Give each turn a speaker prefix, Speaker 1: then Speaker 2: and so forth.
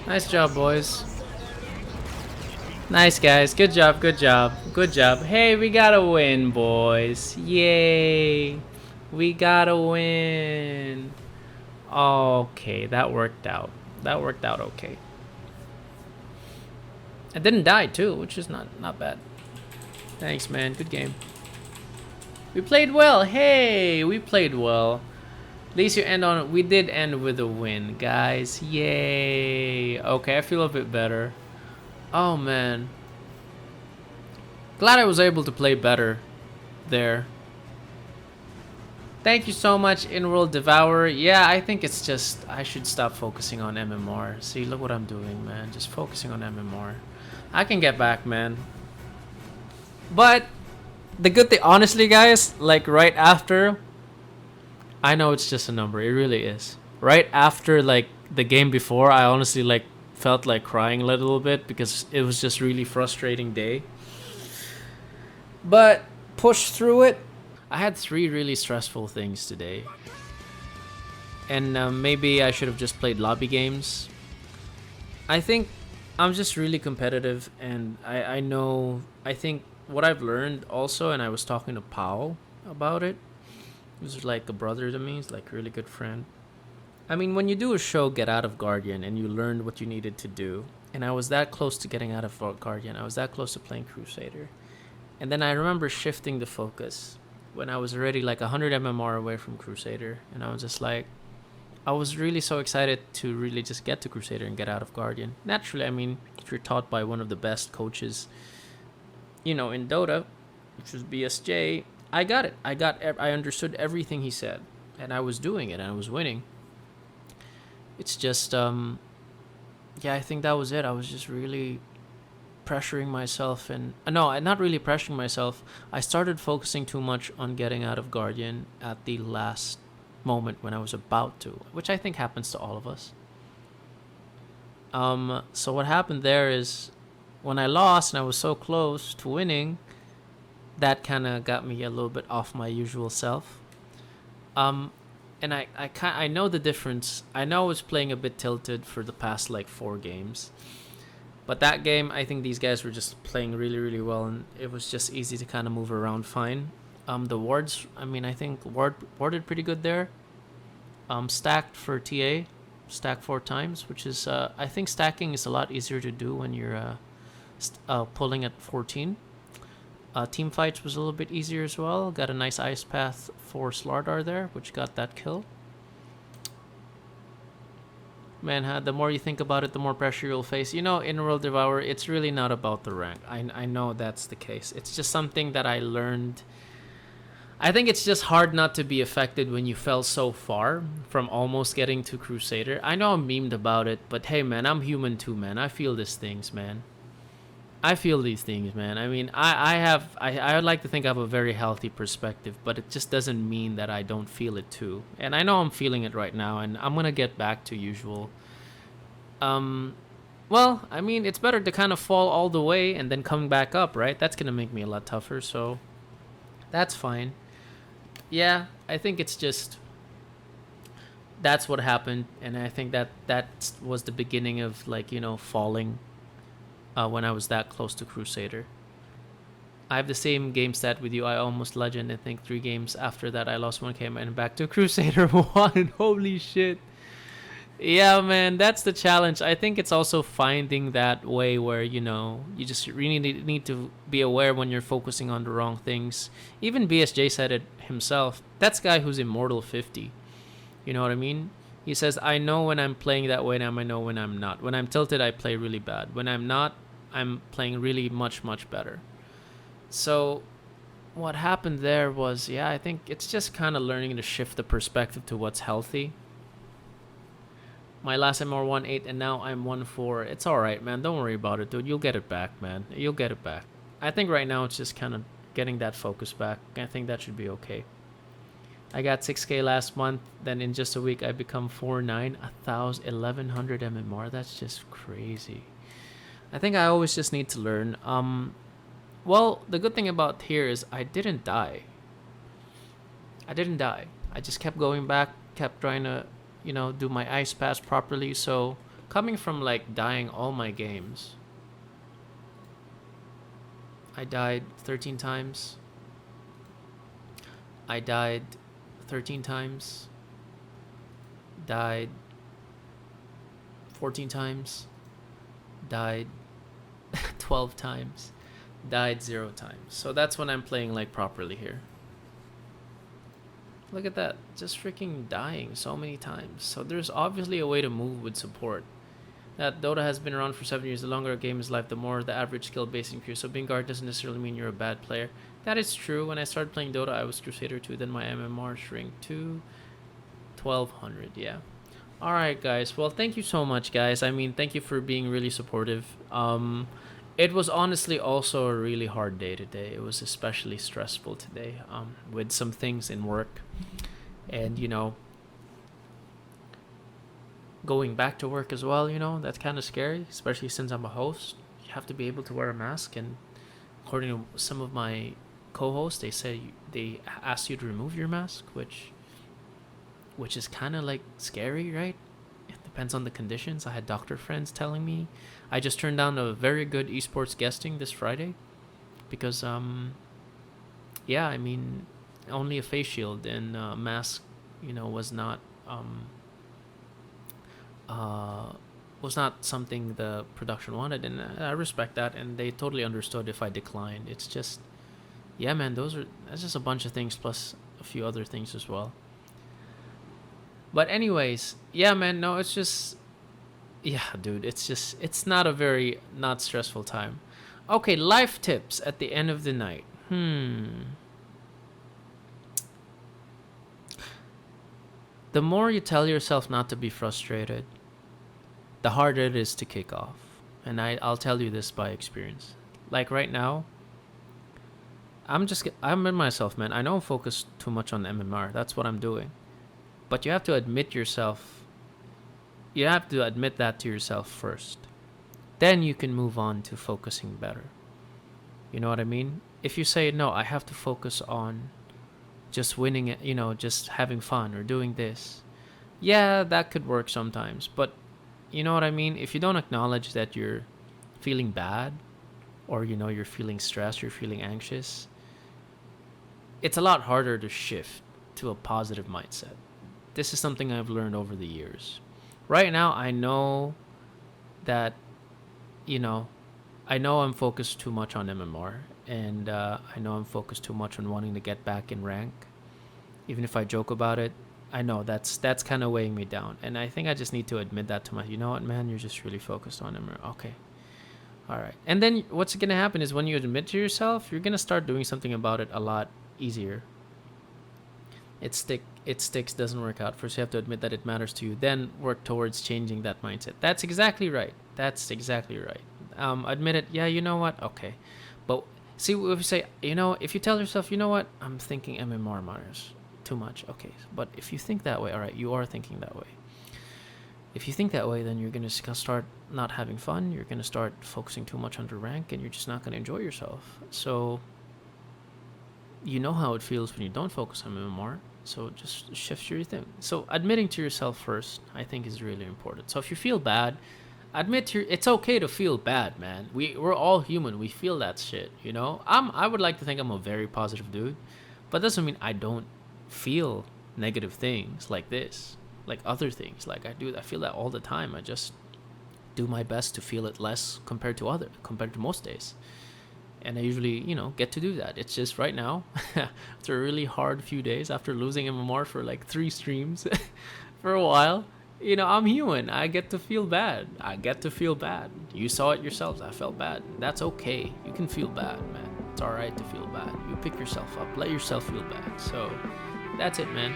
Speaker 1: Nice job, boys. Nice, guys. Good job, good job, good job. Hey, we got a win, boys. Yay. We got a win. Okay, that worked out. That worked out okay. I didn't die, too, which is not bad. Thanks, man. Good game. We played well. Hey, we played well. At least you end on. We did end with a win, guys. Yay. Okay, I feel a bit better. Oh, man. Glad I was able to play better there. Thank you so much, In-World Devourer. Yeah, I think it's just I should stop focusing on MMR. See, look what I'm doing, man. Just focusing on MMR. I can get back, man. But the good thing, honestly, guys, like right after, I know it's just a number. It really is. Right after like the game before, I honestly like felt like crying a little bit because it was just really frustrating day. But push through it. I had 3 really stressful things today. And maybe I should have just played lobby games. I think I'm just really competitive, and I know, I think what I've learned also, and I was talking to Pao about it. He was like a brother to me, he's like a really good friend. I mean, when you do a show, Get Out of Guardian, and you learned what you needed to do, and I was that close to getting out of Guardian, I was that close to playing Crusader. And then I remember shifting the focus when I was already like 100 MMR away from Crusader, and I was just like, I was really so excited to really just get to Crusader and get out of Guardian. Naturally, I mean, if you're taught by one of the best coaches, you know, in Dota, which was BSJ, I got it. I understood everything he said, and I was doing it, and I was winning. It's just, yeah, I think that was it. I was just really pressuring myself, and no, not really pressuring myself. I started focusing too much on getting out of Guardian at the last moment when I was about to, which I think happens to all of us. So what happened there is when I lost and I was so close to winning, that kind of got me a little bit off my usual self. And I know the difference. I know I was playing a bit tilted for the past like 4 games. But that game, I think these guys were just playing really, really well, and it was just easy to kind of move around fine. The wards, I mean, I think warded pretty good there. Stacked for TA, stacked 4 times, which is, I think stacking is a lot easier to do when you're pulling at 14. Team fights was a little bit easier as well. Got a nice ice path for Slardar there, which got that kill. Man, the more you think about it, the more pressure you'll face. You know, in World Devour, it's really not about the rank. I know that's the case. It's just something that I learned. I think it's just hard not to be affected when you fell so far from almost getting to Crusader. I know I'm memed about it, but hey, man, I'm human too, man. I feel these things, man. I feel these things, man. I mean, I would like to think I have a very healthy perspective, but it just doesn't mean that I don't feel it too. And I know I'm feeling it right now, and I'm gonna get back to usual. Well, I mean, it's better to kind of fall all the way and then come back up, right? That's gonna make me a lot tougher, so that's fine. Yeah, I think it's just that's what happened, and I think that was the beginning of like, you know, falling when I was that close to Crusader. I have the same game stat with you. I almost legend. I think 3 games after that, I lost 1 game and back to Crusader 1. Holy shit. Yeah, man, that's the challenge. I think it's also finding that way where, you know, you just really need to be aware when you're focusing on the wrong things. Even BSJ said it himself. That's guy who's Immortal 50. You know what I mean? He says, I know when I'm playing that way, and I know when I'm not. When I'm tilted, I play really bad. When I'm not, I'm playing really much, much better. So what happened there was, yeah, I think it's just kind of learning to shift the perspective to what's healthy. My last MR 1-8 and now I'm 1-4. It's alright, man. Don't worry about it, dude. You'll get it back, man. You'll get it back. I think right now it's just kind of getting that focus back. I think that should be okay. I got 6k last month. Then in just a week, I become 4-9, 1,100 MMR. That's just crazy. I think I always just need to learn. Well, the good thing about here is I didn't die. I didn't die. I just kept going back, kept trying to, you know, do my ice pass properly. So coming from like dying all my games. I died 13 times. I died 13 times. Died 14 times. Died 12 times. Died 0 times. So that's when I'm playing like properly here. Look at that. Just freaking dying so many times. So there's obviously a way to move with support. That Dota has been around for 7 years. The longer a game is life, the more the average skill base increases. So being guard doesn't necessarily mean you're a bad player. That is true. When I started playing Dota, I was Crusader 2. Then my MMR shrank to 1200. Yeah. Alright, guys. Well, thank you so much, guys. I mean, thank you for being really supportive. It was honestly also a really hard day today. It was especially stressful today with some things in work. And, you know, going back to work as well, you know, that's kind of scary, especially since I'm a host. You have to be able to wear a mask. And according to some of my co-hosts, they say they ask you to remove your mask, which is kind of like scary, right? It depends on the conditions. I had doctor friends telling me. I just turned down a very good esports guesting this Friday because yeah, I mean, only a face shield and mask, you know, was not something the production wanted, and I respect that, and they totally understood if I declined. It's just, yeah, man, that's just a bunch of things plus a few other things as well. But anyways, yeah, man, no, it's just, yeah, dude, it's not a very not stressful time. Okay, life tips at the end of the night. The more you tell yourself not to be frustrated, the harder it is to kick off. And I'll tell you this by experience. Like right now, I'm in myself, man. I know I'm focused too much on MMR. That's what I'm doing. But you have to admit that to yourself first. Then you can move on to focusing better. You know what I mean? If you say, no, I have to focus on just winning it, you know, just having fun or doing this. Yeah, that could work sometimes. But you know what I mean? If you don't acknowledge that you're feeling bad or, you know, you're feeling stressed, you're feeling anxious, it's a lot harder to shift to a positive mindset. This is something I've learned over the years. Right now, I know that, you know, I know I'm focused too much on MMR, and I know I'm focused too much on wanting to get back in rank. Even if I joke about it, I know that's kind of weighing me down, and I think I just need to admit that to myself. You know what, man? You're just really focused on MMR. Okay, all right. And then what's gonna happen is when you admit to yourself, you're gonna start doing something about it a lot easier. It sticks, doesn't work out. First, you have to admit that it matters to you. Then work towards changing that mindset. That's exactly right. Admit it. Yeah, you know what? Okay. But see, if you say, you know, if you tell yourself, you know what? I'm thinking MMR matters too much. Okay. But if you think that way, all right, you are thinking that way. If you think that way, then you're going to start not having fun. You're going to start focusing too much on the rank, and you're just not going to enjoy yourself. So you know how it feels when you don't focus on MMR. So just shift your thing. So admitting to yourself first, I think, is really important. So if you feel bad, it's okay to feel bad, man. We're all human. We feel that shit, you know? I would like to think I'm a very positive dude, but doesn't mean I don't feel negative things like this, like other things. Like I feel that all the time. I just do my best to feel it less compared to most days. And I usually, you know, get to do that. It's just right now, after a really hard few days, after losing MMR for like 3 streams for a while, you know, I'm human. I get to feel bad. You saw it yourselves. I felt bad. That's okay. You can feel bad, man. It's all right to feel bad. You pick yourself up. Let yourself feel bad. So that's it, man.